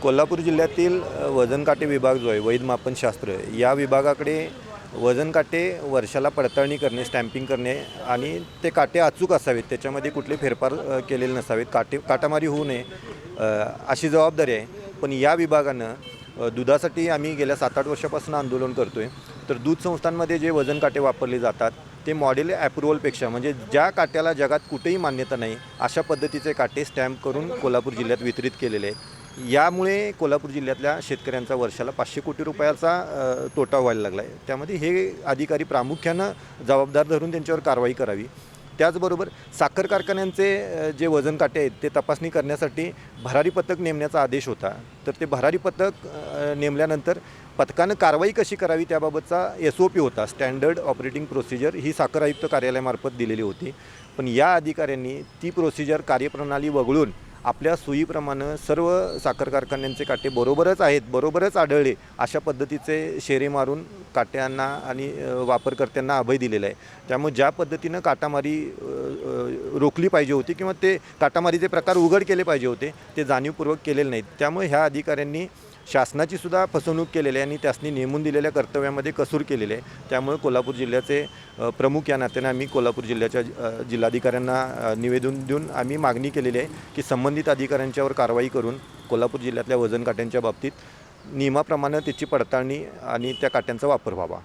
कोल्हापूर जिल्ह्यातील वजन काटे विभाग जो आहे, वैध मापनशास्त्र या विभागाकडे वजन काटे वर्षाला पडताळणी करणे, स्टॅम्पिंग करणे आणि ते काटे अचूक असावेत, त्याच्यामध्ये कुठले फेरफार केलेले नसावेत, काटामारी होऊ नये अशी जबाबदारी आहे. पण या विभागानं दुधासाठी आम्ही गेल्या 7-8 वर्षापासून आंदोलन करतो आहे. तर दूध संस्थांमध्ये जे वजन काटे वापरले जातात ते मॉडेल ॲप्रुव्हलपेक्षा, म्हणजे ज्या काट्याला जगात कुठेही मान्यता नाही अशा पद्धतीचे काटे स्टॅम्प करून कोल्हापूर जिल्ह्यात वितरित केलेले आहेत. यामुळे कोल्हापूर जिल्ह्यातल्या शेतकऱ्यांचा वर्षाला 500 कोटी रुपयाचा तोटा व्हायला लागला आहे. त्यामध्ये हे अधिकारी प्रामुख्यानं जबाबदार धरून त्यांच्यावर कारवाई करावी. त्याचबरोबर साखर कारखान्यांचे जे वजन काटे आहेत ते तपासणी करण्यासाठी भरारी पथक नेमण्याचा आदेश होता. तर ते भरारी पथक नेमल्यानंतर पथकानं कारवाई कशी करावी त्याबाबतचा SOP होता, स्टँडर्ड ऑपरेटिंग प्रोसिजर, ही साखर आयुक्त कार्यालयामार्फत दिलेली होती. पण या अधिकाऱ्यांनी ती प्रोसिजर, कार्यप्रणाली वगळून आपल्या सोयीप्रमाणे सर्व साखर कारखान्यांचे काटे बरोबरच आढळले अशा पद्धतीचे शेरे मारून काट्यांना आणि वापरकर्त्यांना अभय दिलेला आहे. त्यामुळे ज्या पद्धतीनं काटामारी रोखली पाहिजे होती किंवा ते काटामारीचे प्रकार उघड केले पाहिजे होते ते जाणीवपूर्वक केलेले नाहीत. त्यामुळे ह्या अधिकाऱ्यांनी शासनाची सुद्धा फसवणूक केलेली आहे आणि त्यासनी नेमून दिलेल्या कर्तव्यामध्ये कसूर केलेले आहे. त्यामुळे कोल्हापूर जिल्ह्याचे प्रमुख या नात्याने आम्ही कोल्हापूर जिल्ह्याच्या जिल्हाधिकाऱ्यांना निवेदन देऊन आम्ही मागणी केलेली आहे की संबंधित अधिकाऱ्यांच्यावर कारवाई करून कोल्हापूर जिल्ह्यातल्या वजन काट्यांच्या बाबतीत नियमाप्रमाणे त्याची पडताळणी आणि त्या काट्यांचा वापर व्हावा.